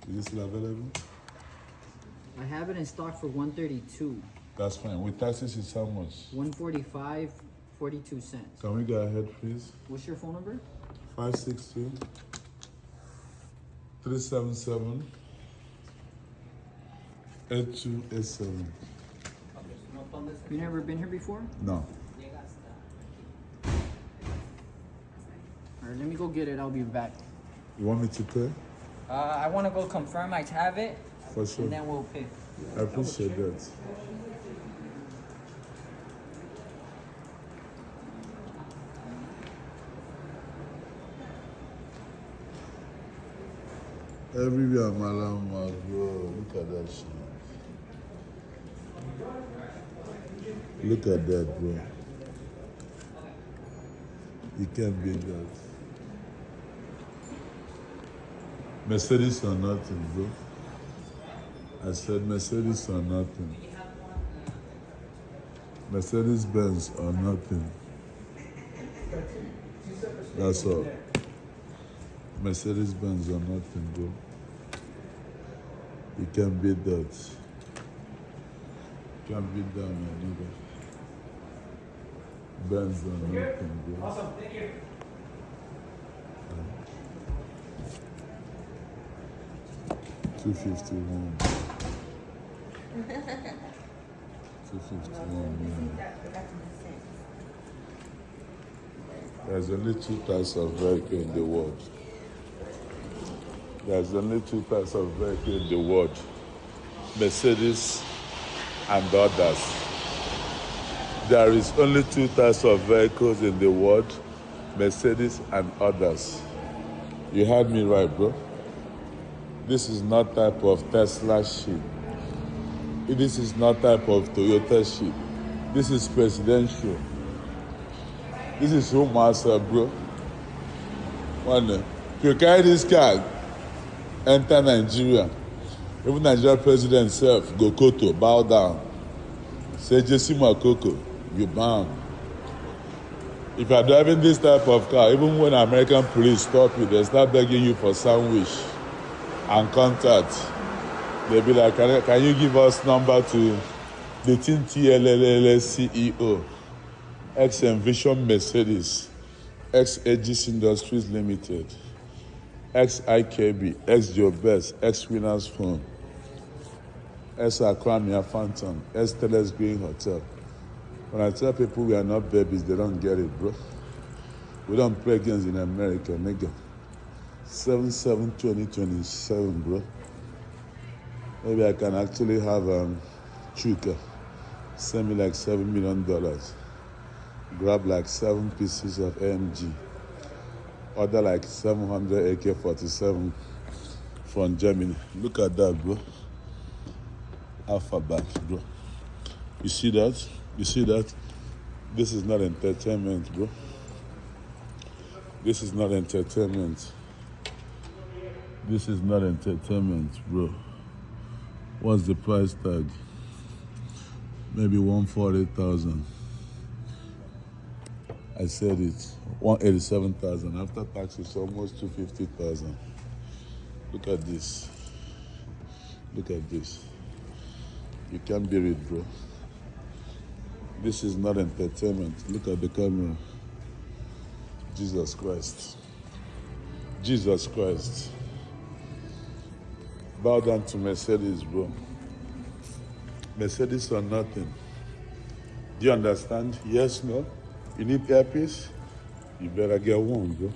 Is it still available? I have it in stock for 132. That's fine. With taxes, it's how much? 145, 42 cents. Can we go ahead, please? What's your phone number? 562 377 8287. You never been here before? No. All right, let me go get it. I'll be back. You want me to pay? I want to go confirm I have it, For sure. and then we'll pay. I appreciate that. Everywhere my landmark, bro. Look at that shit. Look at that, bro. You can't beat that. Mercedes or nothing, bro. I said Mercedes or nothing. Mercedes Benz or nothing. That's all. Mercedes Benz or nothing, bro. You can't beat that. You can't beat that, my nigga. Benz or nothing, bro. Awesome, thank you. $251. $251 million. There's only two types of vehicle in the world. There's only two types of vehicle in the world. Mercedes and others. There is only two types of vehicles in the world. Mercedes and others. You heard me right, bro? This is not type of Tesla shit. This is not type of Toyota shit. This is presidential. This is home master, bro. One, if you carry this car, enter Nigeria. Even Nigeria president himself, go Koto, bow down. Say Jesse Makoko, you bound. If you are driving this type of car, even when American police stop you, they start begging you for sandwich and contact. They'll be like, can you give us number to the TLLL CEO, ex-Envision Mercedes, ex-Aegis Industries Limited, ex-IKB, ex-Jobest, ex-Winners Phone, ex-Akramia Phantom, ex-Teles Green Hotel. When I tell people we are not babies, they don't get it, bro. We don't play games in America, nigga. 7/7/2027, bro. Maybe I can actually have Chuka send me like $7 million. Grab like 7 pieces of AMG. Order like 700 AK-47 from Germany. Look at that, bro. Alphabet, bro. You see that? You see that? This is not entertainment, bro. This is not entertainment. This is not entertainment, bro. What's the price tag? Maybe 140,000. I said it. 187,000. After tax, it's almost 250,000. Look at this. Look at this. You can't beat it, bro. This is not entertainment. Look at the camera. Jesus Christ. Jesus Christ. Bow down to Mercedes, bro. Mercedes or nothing. Do you understand? Yes, no? You need earpiece? You better get one, bro.